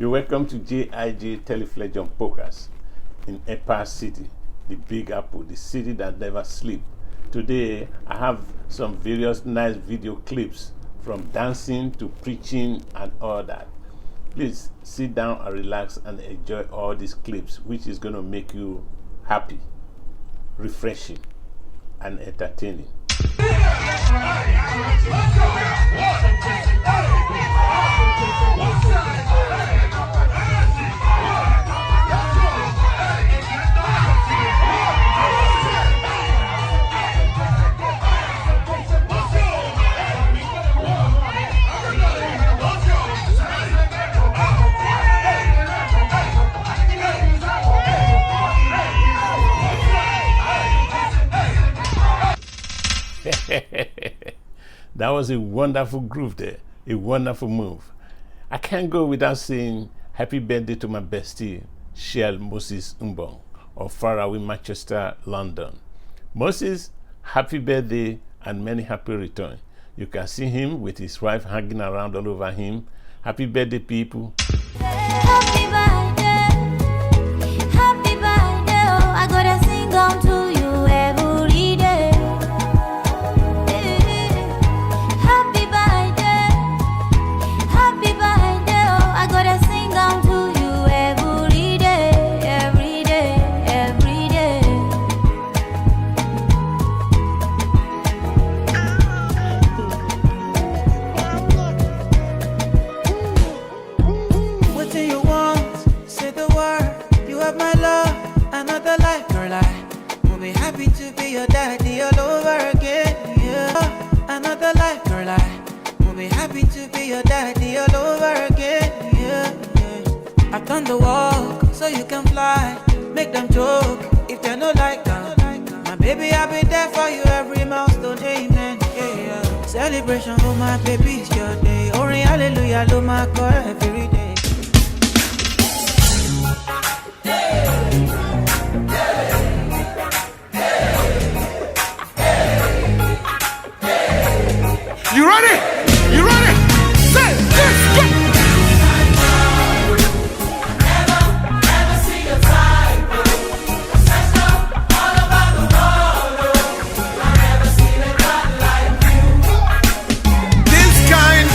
You're welcome to JIJ Teleflegion Pokers in Empire City, the Big Apple, the city that never sleeps. Today, I have some various nice video clips from dancing to preaching and all that. Please sit down and relax and enjoy all these clips, which is going to make you happy, refreshing, and entertaining. That was a wonderful groove there, a wonderful move. I can't go without saying happy birthday to my bestie, Shell Moses Mbong of Faraway, Manchester, London. Moses, happy birthday and many happy returns. You can see him with his wife hanging around all over him. Happy birthday, people. Happy birthday, oh, I gotta sing on to you every day. Happy birthday, oh, I gotta sing on to you every day, every day, every day. What do you want? Say the word. You have my love. Another life, girl. I will be happy to be your daddy all over again. Yeah. Another life, girl. I will be happy to be your daddy all over again. Yeah. Yeah. I've done the walk so you can fly. Make them joke if they're not like that. My baby, I'll be there for you every milestone. Amen. Yeah, yeah. Celebration for my baby, it's your day. Ori hallelujah, lo my call every day. You ready? You ready? Say, let's go! This kind.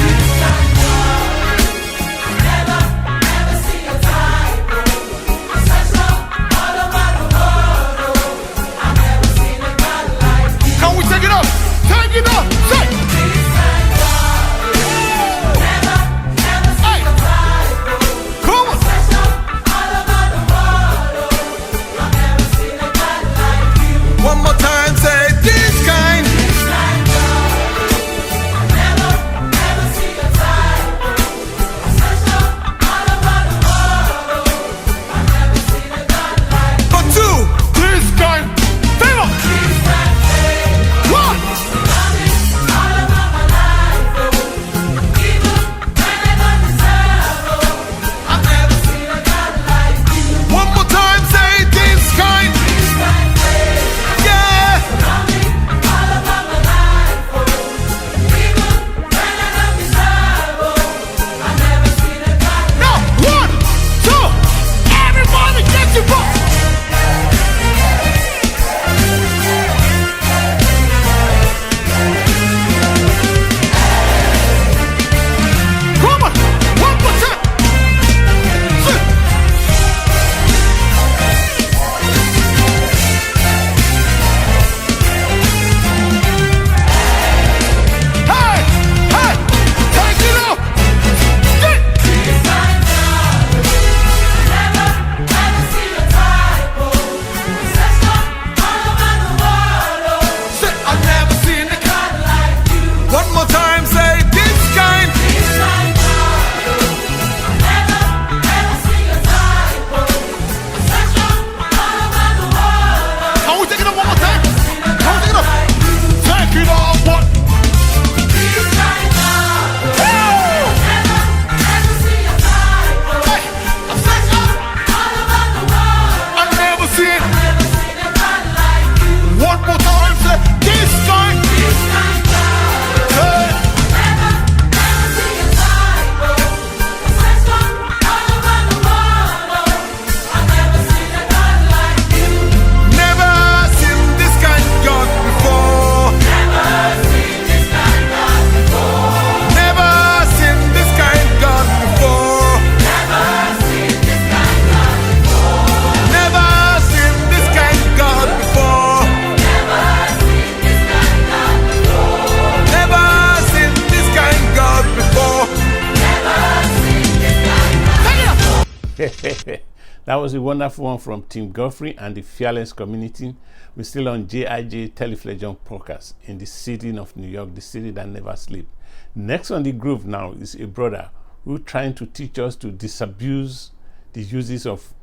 That was a wonderful one from Tim Godfrey and the Fearless community. We're still on JIJ Teleflegion podcast in the city of New York, the city that never sleeps. Next on the groove now is a brother who's trying to teach us to disabuse the uses of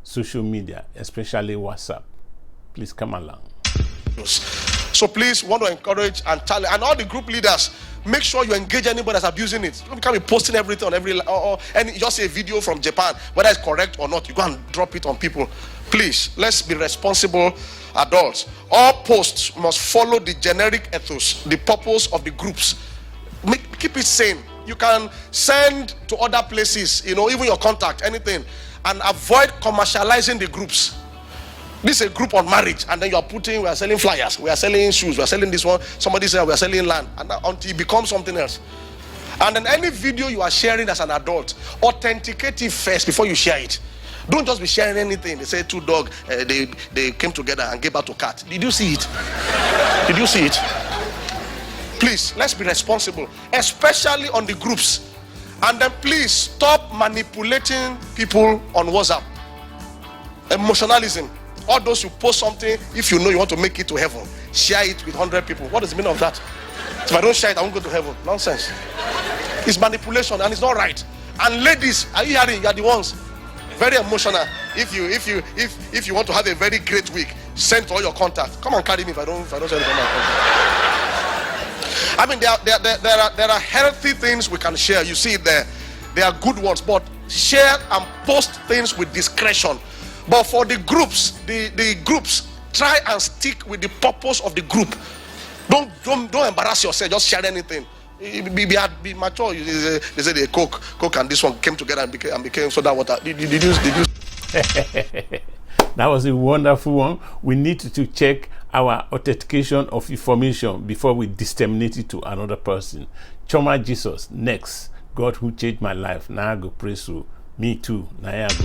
social media, especially WhatsApp. Please come along. So please, want to encourage and challenge, and all the group leaders, make sure you engage anybody that's abusing it. You can't be posting everything on every or any just a video from Japan, whether it's correct or not. You go and drop it on people. Please, let's be responsible adults. All posts must follow the generic ethos, the purpose of the groups. Keep it sane. You can send to other places, even your contact, anything, and avoid commercializing the groups. This is a group on marriage, and then you are putting, we are selling flyers, we are selling shoes, we are selling this one. Somebody said we are selling land, and until it becomes something else. And then any video you are sharing as an adult, authenticate it first before you share it. Don't just be sharing anything. They say two dogs, they came together and gave birth to a cat. Did you see it? Did you see it? Please, let's be responsible, especially on the groups. And then please stop manipulating people on WhatsApp. Emotionalism. All those who post something, if you know you want to make it to heaven, share it with 100 people. What is the meaning of that? If I don't share it, I won't go to heaven. Nonsense. It's manipulation and it's not right. And ladies, are you hearing? You are the ones very emotional. If you want to have a very great week, send to all your contacts. Come and carry me if I don't send it to my contact. I mean, there are healthy things we can share. You see it there. There are good ones, but share and post things with discretion. But for the groups, the groups, try and stick with the purpose of the group. Don't embarrass yourself. Just share anything. Be mature. They say the Coke and this one came together and became soda water. Did you? That was a wonderful one. We need to check our authentication of information before we disseminate it to another person. Choma Jesus, next. God who changed my life. Now I go pray so. Me too. Now I go.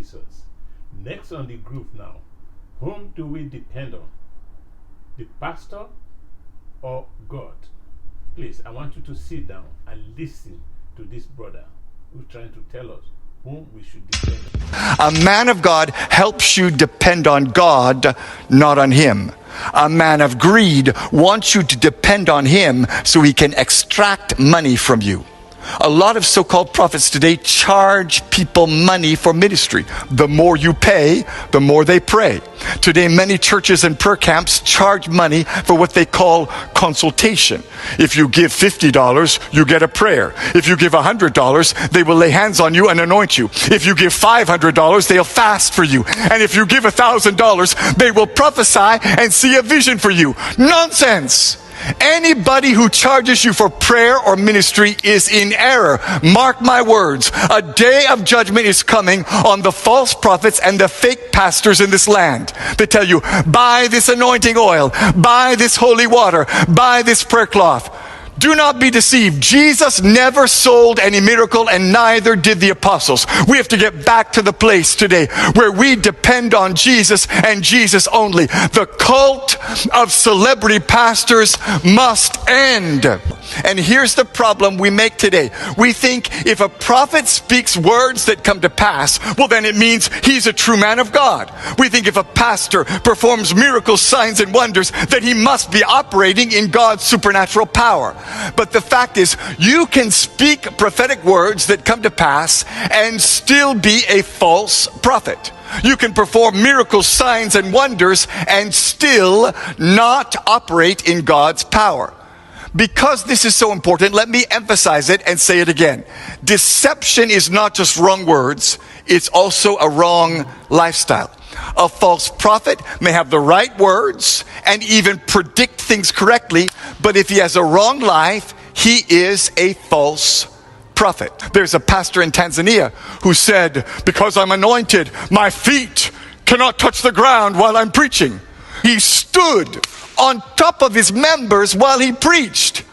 Jesus. Next on the group now, whom do we depend on? The pastor or God? Please, I want you to sit down and listen to this brother who's trying to tell us whom we should depend on. A man of God helps you depend on God, not on him. A man of greed wants you to depend on him so he can extract money from you. A lot of so-called prophets today charge people money for ministry. The more you pay, the more they pray. Today, many churches and prayer camps charge money for what they call consultation. If you give $50, you get a prayer. If you give $100, they will lay hands on you and anoint you. If you give $500, they'll fast for you. And if you give $1,000, they will prophesy and see a vision for you. Nonsense! Anybody who charges you for prayer or ministry is in error. Mark my words. A day of judgment is coming on the false prophets and the fake pastors in this land. They tell you, buy this anointing oil, buy this holy water, buy this prayer cloth. Do not be deceived. Jesus never sold any miracle, and neither did the apostles. We have to get back to the place today where we depend on Jesus and Jesus only. The cult of celebrity pastors must end. And here's the problem we make today. We think if a prophet speaks words that come to pass, well, then it means he's a true man of God. We think if a pastor performs miracles, signs, and wonders, that he must be operating in God's supernatural power. But the fact is, you can speak prophetic words that come to pass and still be a false prophet. You can perform miracles, signs, and wonders and still not operate in God's power. Because this is so important, let me emphasize it and say it again. Deception is not just wrong words, it's also a wrong lifestyle. A false prophet may have the right words and even predict things correctly, but if he has a wrong life, he is a false prophet. There's a pastor in Tanzania who said, because I'm anointed, my feet cannot touch the ground while I'm preaching. He stood on top of his members while he preached.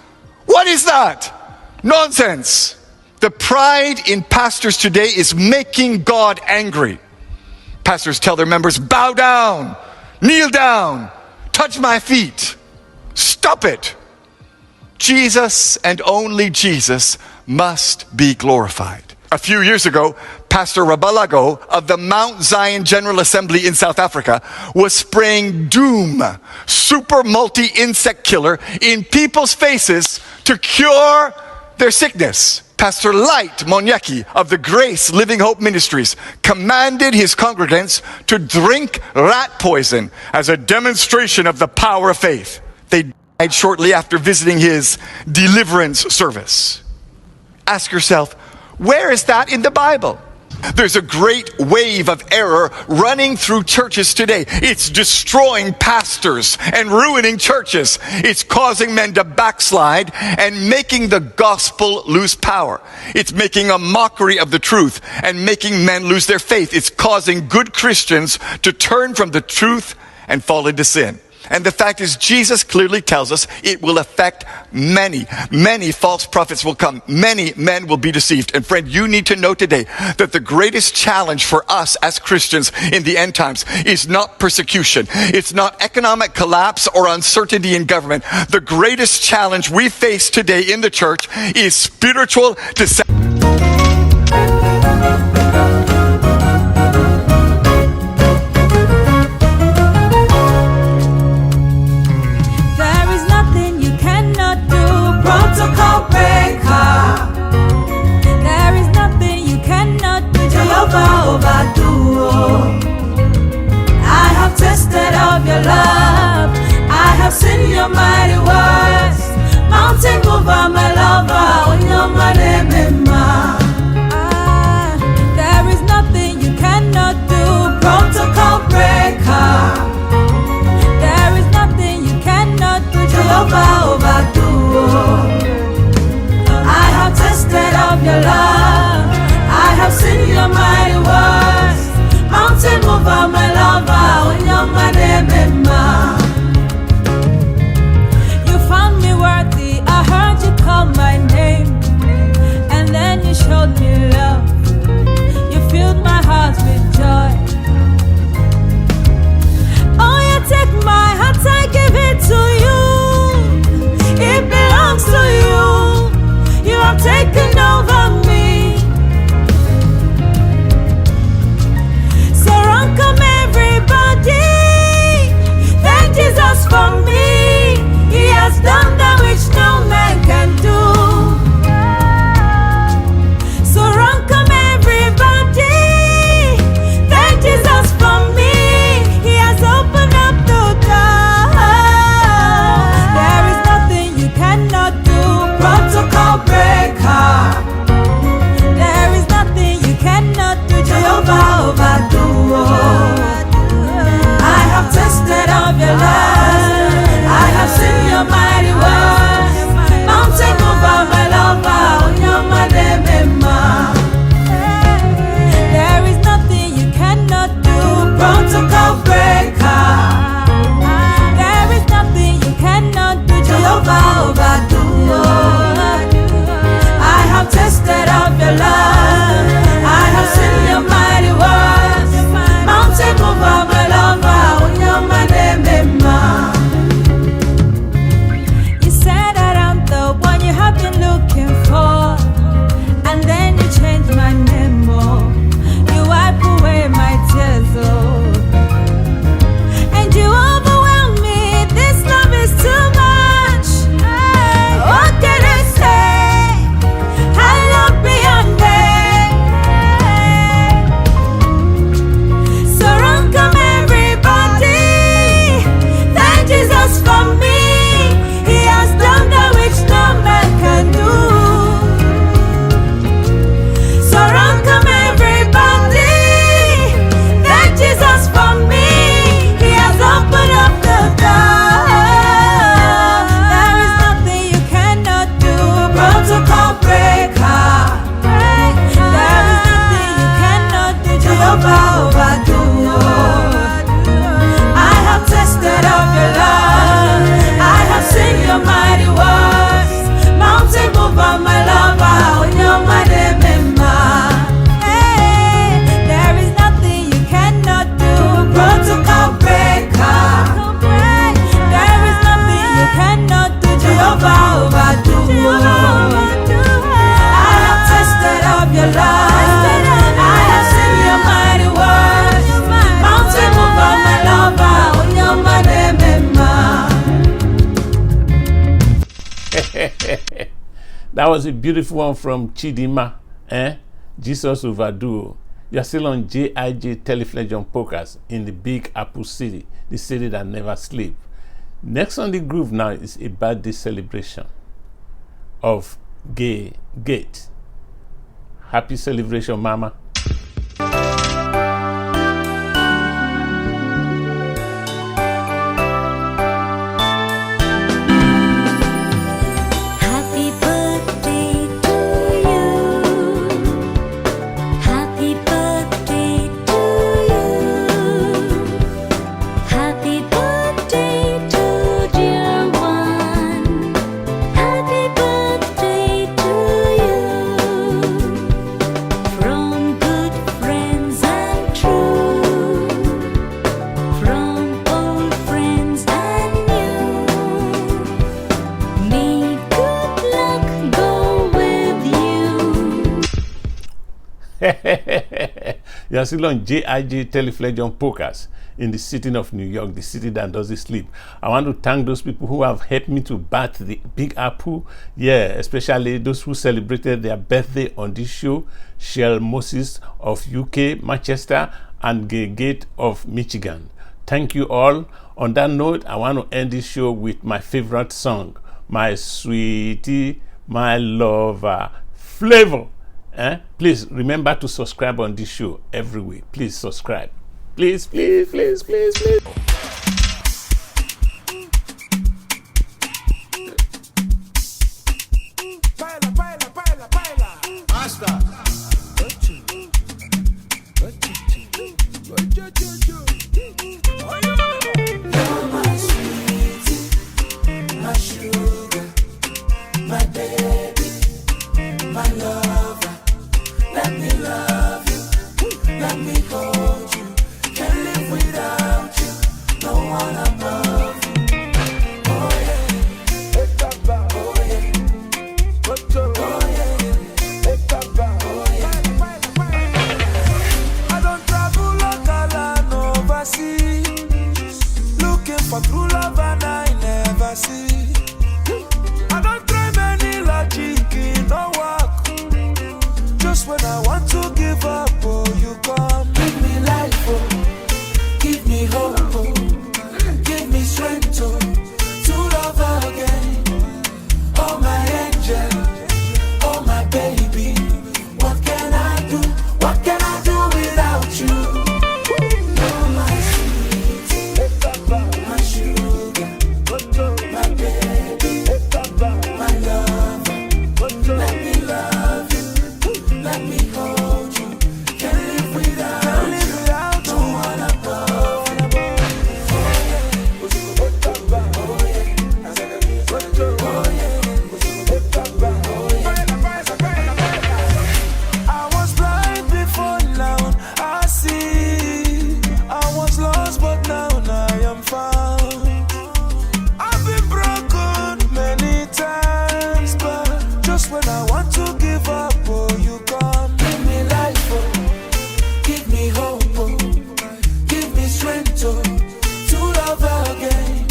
What is that? Nonsense. The pride in pastors today is making God angry. Pastors tell their members, bow down, kneel down, touch my feet. Stop it. Jesus and only Jesus must be glorified. A few years ago, Pastor Rabalago of the Mount Zion General Assembly in South Africa was spraying Doom, super multi-insect killer, in people's faces to cure their sickness. Pastor Light Monyaki of the Grace Living Hope Ministries commanded his congregants to drink rat poison as a demonstration of the power of faith. They died shortly after visiting his deliverance service. Ask yourself, where is that in the Bible? There's a great wave of error running through churches today. It's destroying pastors and ruining churches. It's causing men to backslide and making the gospel lose power. It's making a mockery of the truth and making men lose their faith. It's causing good Christians to turn from the truth and fall into sin. And the fact is, Jesus clearly tells us it will affect many. Many false prophets will come. Many men will be deceived. And friend, you need to know today that the greatest challenge for us as Christians in the end times is not persecution. It's not economic collapse or uncertainty in government. The greatest challenge we face today in the church is spiritual deception. I have tasted of your love. I have seen your mighty works. Mountain mover, my lover, there is nothing you cannot do. Protocol breaker. There is nothing you cannot do. Jehovah overdo. I have tasted of your love. I have seen your mighty works. Mountain mover, my lover, you found me worthy. I heard you call my name, and then you showed me love. You filled my heart with joy. That was a beautiful one from Chidima. Jesus Overdue. You're still on JIJ Teleflegion Podcast in the Big Apple City, the city that never sleeps. Next on the groove now is a birthday celebration of Gay Gate. Happy celebration, Mama. Happy birthday to you. Happy birthday to you. Happy birthday to dear one. Happy birthday to you. From good friends and true. From old friends and new. May good luck go with you. You are still on JIJ Teleflegion Podcast in the city of New York, the city that doesn't sleep. I want to thank those people who have helped me to bat the Big Apple. Yeah, especially those who celebrated their birthday on this show. Shell Moses of UK, Manchester, and Gay Gate of Michigan. Thank you all. On that note, I want to end this show with my favorite song, My Sweetie, My Lover, Flavor. Please remember to subscribe on this show every week. Please subscribe. Please, please, please, please, please. I don't travel local and overseas, looking for true love and I never see. I don't try many logic in no work. Just when I want to give up, oh, you come. Give me life, oh, give me hope, oh, give me strength, oh, to love again. Oh my angel, oh my baby, what can I do? What can I do without you? Oh my sweetie, my sugar, my baby, my lover. Let me love you, let me hold you. Can't live without you. Don't wanna go. I was blind before now I see. I was lost but now I am found. I've been broken many times, but just when I want to give up, oh, you come. Give me life, oh, give me hope, oh, give me strength, oh, to love again.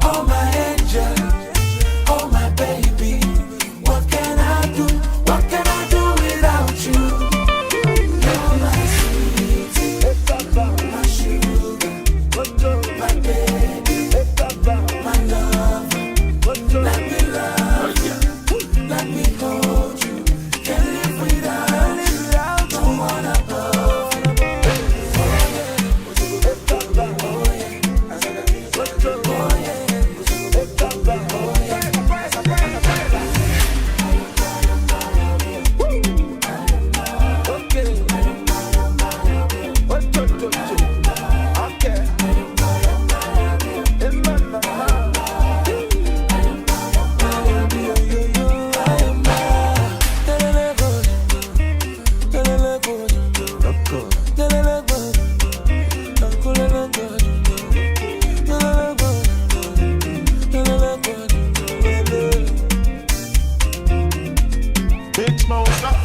Oh my angel, oh my baby, what can I do? What can I do without you? You're my sweetie, my sugar, my baby, my lover. Let me love you, let me hold you. Can't live without, don't wanna go. Big Smoke, stop.